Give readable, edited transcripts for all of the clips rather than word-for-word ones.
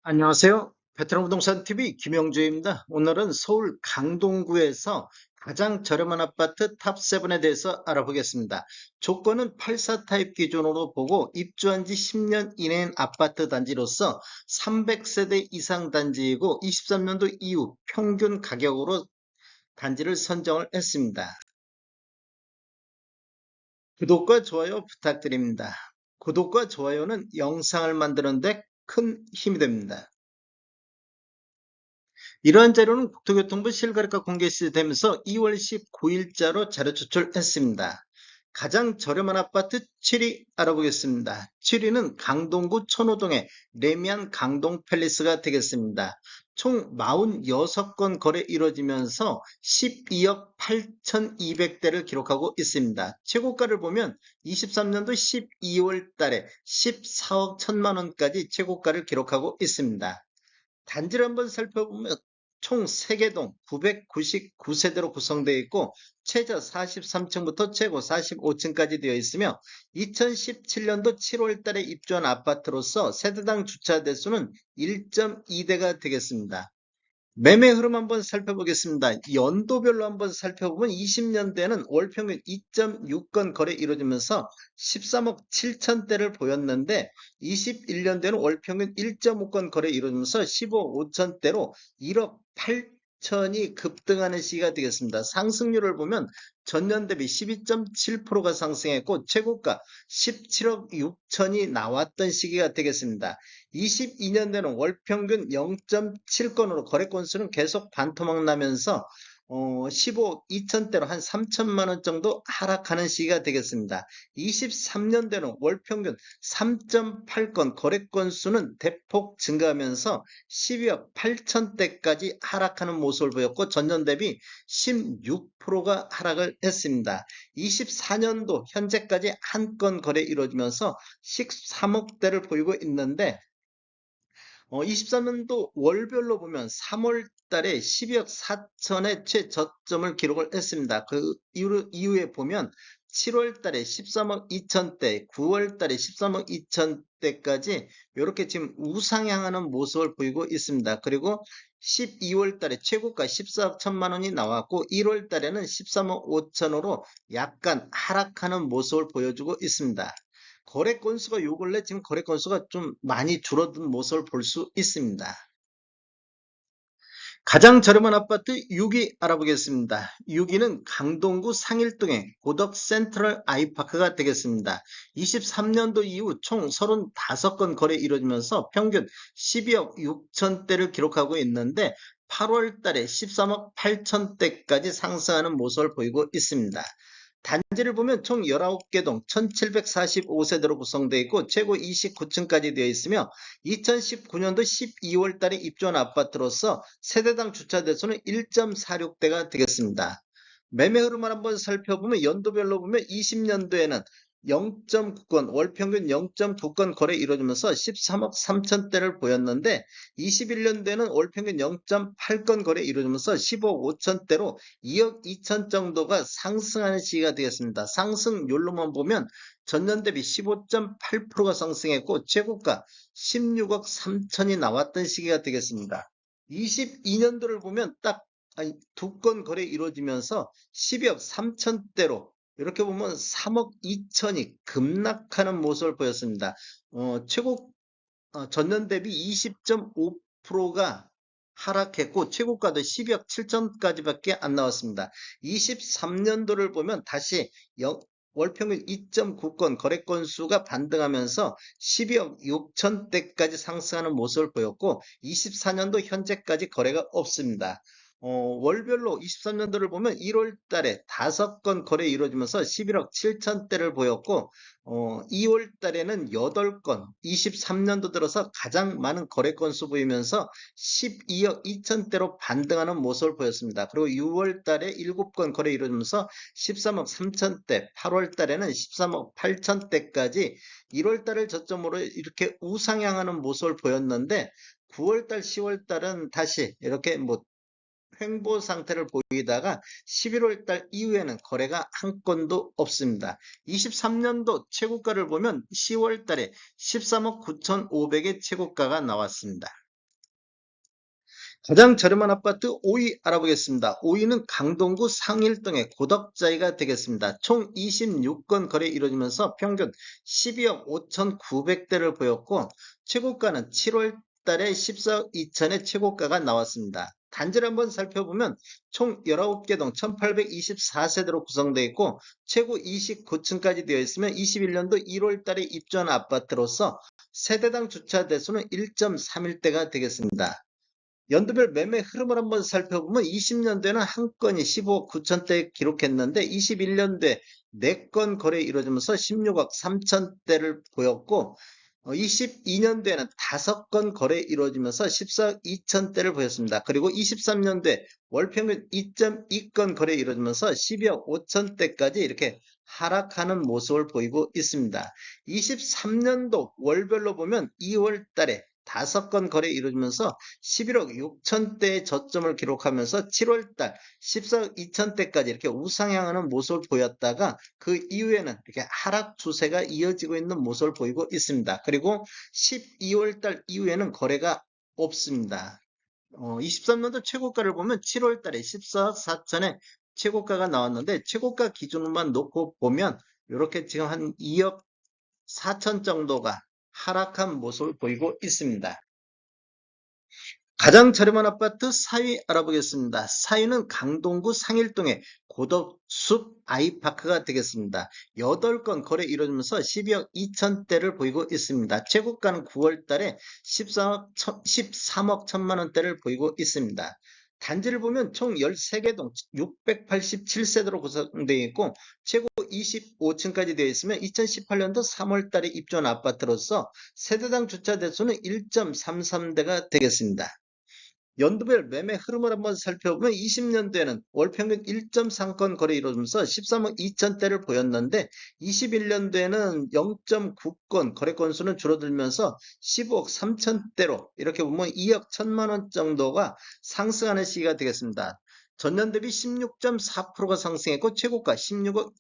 안녕하세요. 베트남 부동산 TV 김영주입니다. 오늘은 서울 강동구에서 가장 저렴한 아파트 탑7에 대해서 알아보겠습니다. 조건은 84 타입 기준으로 보고 입주한 지 10년 이내인 아파트 단지로서 300세대 이상 단지이고 23년도 이후 평균 가격으로 단지를 선정을 했습니다. 구독과 좋아요 부탁드립니다. 구독과 좋아요는 영상을 만드는 데 큰 힘이 됩니다. 이러한 자료는 국토교통부 실거래가 공개 시되면서 2월 19일자로 자료 제출했습니다. 가장 저렴한 아파트 7위 알아보겠습니다. 7위는 강동구 천호동의 레미안 강동 팰리스가 되겠습니다. 총 46건 거래 이루어지면서 12억 8,200대를 기록하고 있습니다. 최고가를 보면 23년도 12월 달에 14억 1천만 원까지 최고가를 기록하고 있습니다. 단지를 한번 살펴보면 총 3개 동 999세대로 구성되어 있고 최저 43층부터 최고 45층까지 되어 있으며 2017년도 7월 달에 입주한 아파트로서 세대당 주차 대수는 1.2대가 되겠습니다. 매매 흐름 한번 살펴보겠습니다. 연도별로 한번 살펴보면 20년대에는 월 평균 2.6건 거래 이루어지면서 13억 7천대를 보였는데 21년대는 월 평균 1.5건 거래 이루어지면서 15억 5천대로 1억 8천이 급등하는 시기가 되겠습니다. 상승률을 보면 전년 대비 12.7%가 상승했고 최고가 17억 6천이 나왔던 시기가 되겠습니다. 22년대는 월 평균 0.7건으로 거래 건수는 계속 반토막 나면서 15억 2천대로 한 3천만 원 정도 하락하는 시기가 되겠습니다. 23년대는 월 평균 3.8건 거래 건수는 대폭 증가하면서 12억 8천대까지 하락하는 모습을 보였고 전년 대비 16%가 하락을 했습니다. 24년도 현재까지 한 건 거래 이루어지면서 13억대를 보이고 있는데 23년도 월별로 보면 3월 달에 12억 4천의 최저점을 기록을 했습니다. 그 이후에 보면 7월 달에 13억 2천대, 9월 달에 13억 2천대까지 이렇게 지금 우상향하는 모습을 보이고 있습니다. 그리고 12월 달에 최고가 14억 1천만 원이 나왔고 1월 달에는 13억 5천으로 약간 하락하는 모습을 보여주고 있습니다. 거래 건수가 요 근래 지금 거래 건수가 좀 많이 줄어든 모습을 볼 수 있습니다. 가장 저렴한 아파트 6위 알아보겠습니다. 6위는 강동구 상일동의 고덕 센트럴 아이파크가 되겠습니다. 23년도 이후 총 35건 거래 이루어지면서 평균 12억 6천대를 기록하고 있는데 8월 달에 13억 8천대까지 상승하는 모습을 보이고 있습니다. 단지를 보면 총 19개 동 1745세대로 구성되어 있고 최고 29층까지 되어 있으며 2019년도 12월 달에 입주한 아파트로서 세대당 주차 대수는 1.46대가 되겠습니다. 매매 흐름을 한번 살펴보면 연도별로 보면 20년도에는 0.9건 월 평균 0.9건 거래 이루어지면서 13억 3천대를 보였는데 21년도에는 월 평균 0.8건 거래 이루어지면서 15억 5천대로 2억 2천 정도가 상승하는 시기가 되겠습니다. 상승률로만 보면 전년 대비 15.8%가 상승했고 최고가 16억 3천이 나왔던 시기가 되겠습니다. 22년도를 보면 딱 두 건 거래 이루어지면서 12억 3천대로 이렇게 보면 3억 2천이 급락하는 모습을 보였습니다. 최고 전년 대비 20.5%가 하락했고 최고가도 12억 7천까지밖에 안 나왔습니다. 23년도를 보면 다시 월평균 2.9건 거래 건수가 반등하면서 12억 6천대까지 상승하는 모습을 보였고 24년도 현재까지 거래가 없습니다. 월별로 23년도를 보면 1월 달에 5건 거래 이루어지면서 11억 7천대를 보였고 2월 달에는 8건, 23년도 들어서 가장 많은 거래 건수 보이면서 12억 2천대로 반등하는 모습을 보였습니다. 그리고 6월 달에 7건 거래 이루어지면서 13억 3천대, 8월 달에는 13억 8천대까지 1월 달을 저점으로 이렇게 우상향하는 모습을 보였는데 9월 달, 10월 달은 다시 이렇게 횡보 상태를 보이다가 11월 달 이후에는 거래가 한 건도 없습니다. 23년도 최고가를 보면 10월 달에 13억 9,500의 최고가가 나왔습니다. 가장 저렴한 아파트 5위 알아보겠습니다. 5위는 강동구 상일동의 고덕자이가 되겠습니다. 총 26건 거래 이루어지면서 평균 12억 5,900대를 보였고 최고가는 7월 달에 14억 2천의 최고가가 나왔습니다. 단지를 한번 살펴보면 총 19개 동 1824세대로 구성되어 있고 최고 29층까지 되어 있으면 21년도 1월 달에 입주한 아파트로서 세대당 주차 대수는 1.31대가 되겠습니다. 연도별 매매 흐름을 한번 살펴보면 20년도에는 한 건이 15억 9천대 기록했는데 21년도에 4건 거래 이루어지면서 16억 3천대를 보였고 22년도에는 5건 거래 이루어지면서 14억 2천대를 보였습니다. 그리고 23년도에 월평균 2.2건 거래 이루어지면서 12억 5천대까지 이렇게 하락하는 모습을 보이고 있습니다. 23년도 월별로 보면 2월 달에 5건 거래 이루어지면서 11억 6천대의 저점을 기록하면서 7월달 14억 2천대까지 이렇게 우상향하는 모습을 보였다가 그 이후에는 이렇게 하락 추세가 이어지고 있는 모습을 보이고 있습니다. 그리고 12월달 이후에는 거래가 없습니다. 23년도 최고가를 보면 7월달에 14억 4천에 최고가가 나왔는데 최고가 기준으로만 놓고 보면 이렇게 지금 한 2억 4천 정도가 하락한 모습을 보이고 있습니다. 가장 저렴한 아파트 4위 알아보겠습니다. 4위는 강동구 상일동의 고덕숲 아이파크가 되겠습니다. 8건 거래 이루어지면서 12억 2천대를 보이고 있습니다. 최고가는 9월 달에 13억 1,000만 원대를 보이고 있습니다. 단지를 보면 총 13개 동 687세대로 구성되어 있고 최고 25층까지 되어 있으면 2018년도 3월 달에 입주한 아파트로서 세대당 주차 대수는 1.33대가 되겠습니다. 연도별 매매 흐름을 한번 살펴보면 20년도에는 월평균 1.3건 거래 이루어지면서 13억 2천대를 보였는데 21년도에는 0.9건 거래 건수는 줄어들면서 15억 3천대로 이렇게 보면 2억 1천만 원 정도가 상승하는 시기가 되겠습니다. 전년 대비 16.4%가 상승했고 최고가 16억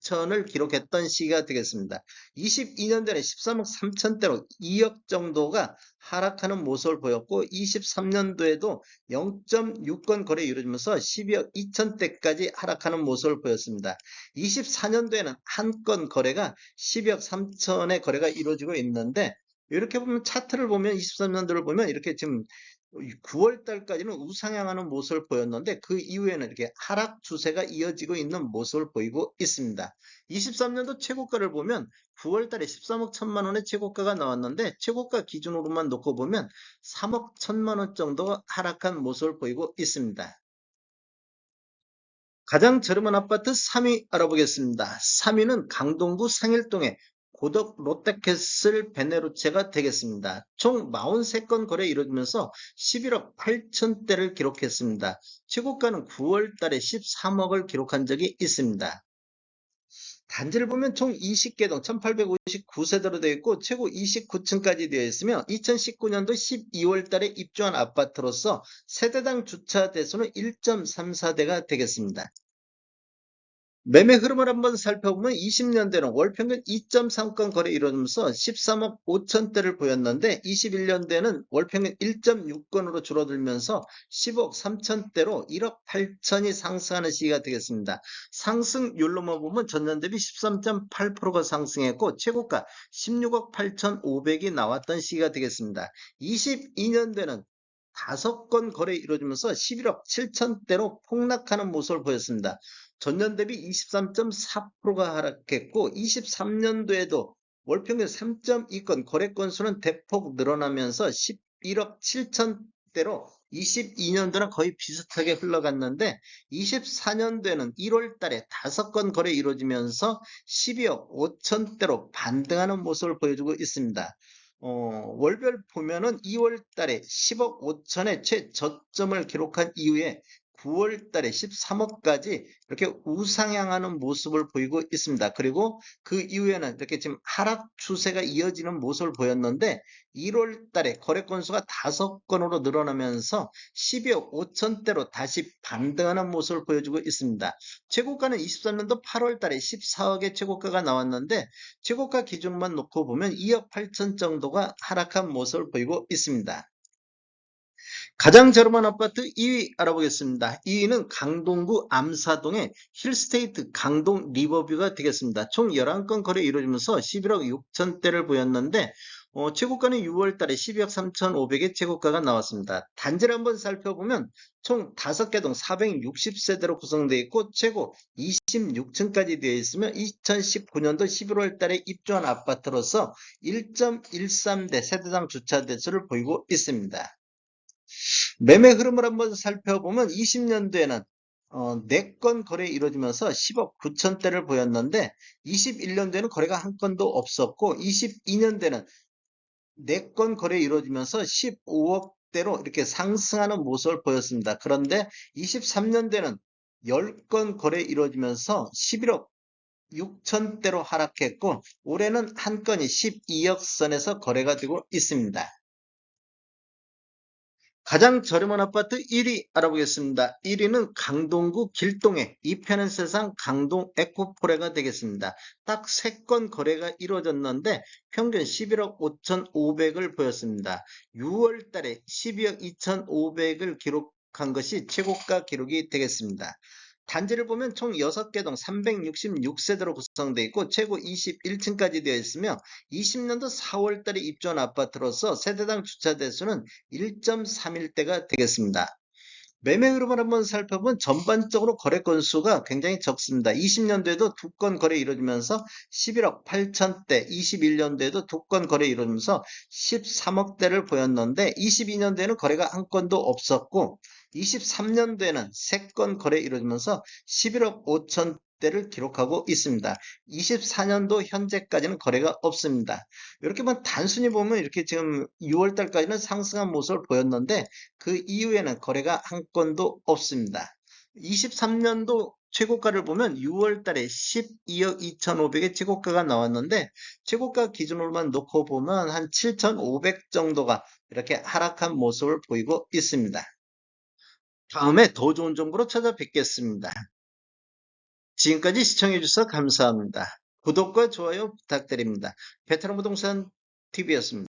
2천을 기록했던 시기가 되겠습니다. 22년도에는 13억 3천대로 2억 정도가 하락하는 모습을 보였고 23년도에도 0.6건 거래 이루어지면서 12억 2천대까지 하락하는 모습을 보였습니다. 24년도에는 한 건 거래가 12억 3천의 거래가 이루어지고 있는데 이렇게 보면 차트를 보면 23년도를 보면 이렇게 지금 9월 달까지는 우상향하는 모습을 보였는데 그 이후에는 이렇게 하락 추세가 이어지고 있는 모습을 보이고 있습니다. 23년도 최고가를 보면 9월 달에 13억 1천만 원의 최고가가 나왔는데 최고가 기준으로만 놓고 보면 3억 1천만 원 정도 하락한 모습을 보이고 있습니다. 가장 저렴한 아파트 3위 알아보겠습니다. 3위는 강동구 상일동의 고덕 롯데캐슬 베네루체가 되겠습니다. 총 43건 거래 이루어지면서 11억 8천대를 기록했습니다. 최고가는 9월 달에 13억을 기록한 적이 있습니다. 단지를 보면 총 20개 동 1859세대로 되어 있고 최고 29층까지 되어 있으며 2019년도 12월 달에 입주한 아파트로서 세대당 주차 대수는 1.34대가 되겠습니다. 매매 흐름을 한번 살펴보면 20년대는 월평균 2.3건 거래 이루어지면서 13억 5천대를 보였는데 21년대는 월평균 1.6건으로 줄어들면서 10억 3천대로 1억 8천이 상승하는 시기가 되겠습니다. 상승률로만 보면 전년 대비 13.8%가 상승했고 최고가 16억 8천5백이 나왔던 시기가 되겠습니다. 22년대는 5건 거래 이루어지면서 11억 7천대로 폭락하는 모습을 보였습니다. 전년 대비 23.4%가 하락했고 23년도에도 월평균 3.2건 거래 건수는 대폭 늘어나면서 11억 7천대로 22년도랑 거의 비슷하게 흘러갔는데 24년도에는 1월 달에 5건 거래 이루어지면서 12억 5천대로 반등하는 모습을 보여주고 있습니다. 월별 보면은 2월 달에 10억 5천의 최저점을 기록한 이후에 9월 달에 13억까지 이렇게 우상향하는 모습을 보이고 있습니다. 그리고 그 이후에는 이렇게 지금 하락 추세가 이어지는 모습을 보였는데 1월 달에 거래 건수가 5건으로 늘어나면서 12억 5천대로 다시 반등하는 모습을 보여주고 있습니다. 최고가는 23년도 8월 달에 14억의 최고가가 나왔는데 최고가 기준만 놓고 보면 2억 8천 정도가 하락한 모습을 보이고 있습니다. 가장 저렴한 아파트 2위 알아보겠습니다. 2위는 강동구 암사동의 힐스테이트 강동 리버뷰가 되겠습니다. 총 11건 거래 이루어지면서 11억 6천대를 보였는데 최고가는 6월 달에 12억 3,500의 최고가가 나왔습니다. 단지를 한번 살펴보면 총 5개 동 460세대로 구성되어 있고 최고 26층까지 되어 있으며 2019년도 11월 달에 입주한 아파트로서 1.13대 세대당 주차 대수를 보이고 있습니다. 매매 흐름을 한번 살펴보면 20년도에는 4건 거래 이루어지면서 10억 9천대를 보였는데 21년도에는 거래가 한 건도 없었고 22년도에는 4건 거래 이루어지면서 15억대로 이렇게 상승하는 모습을 보였습니다. 그런데 23년도에는 10건 거래 이루어지면서 11억 6천대로 하락했고 올해는 한 건이 12억 선에서 거래가 되고 있습니다. 가장 저렴한 아파트 1위 알아보겠습니다. 1위는 강동구 길동의 이편한 세상 강동 에코포레가 되겠습니다. 딱 3건 거래가 이루어졌는데 평균 11억 5,500을 보였습니다. 6월 달에 12억 2,500을 기록한 것이 최고가 기록이 되겠습니다. 단지를 보면 총 6개 동 366세대로 구성되어 있고 최고 21층까지 되어 있으며 20년도 4월 달에 입주한 아파트로서 세대당 주차 대수는 1.31대가 되겠습니다. 매매 흐름을 한번 살펴보면 전반적으로 거래 건수가 굉장히 적습니다. 20년도에도 2건 거래 이루어지면서 11억 8천대, 21년도에도 2건 거래 이루어지면서 13억대를 보였는데 22년도에는 거래가 한 건도 없었고 23년도에는 3건 거래 이루어지면서 11억 5천대를 기록하고 있습니다. 24년도 현재까지는 거래가 없습니다. 이렇게만 단순히 보면 이렇게 지금 6월 달까지는 상승한 모습을 보였는데 그 이후에는 거래가 한 건도 없습니다. 23년도 최고가를 보면 6월 달에 12억 2,500의 최고가가 나왔는데 최고가 기준으로만 놓고 보면 한 7,500 정도가 이렇게 하락한 모습을 보이고 있습니다. 다음에 더 좋은 정보로 찾아뵙겠습니다. 지금까지 시청해주셔서 감사합니다. 구독과 좋아요 부탁드립니다. 베테랑 부동산 TV였습니다.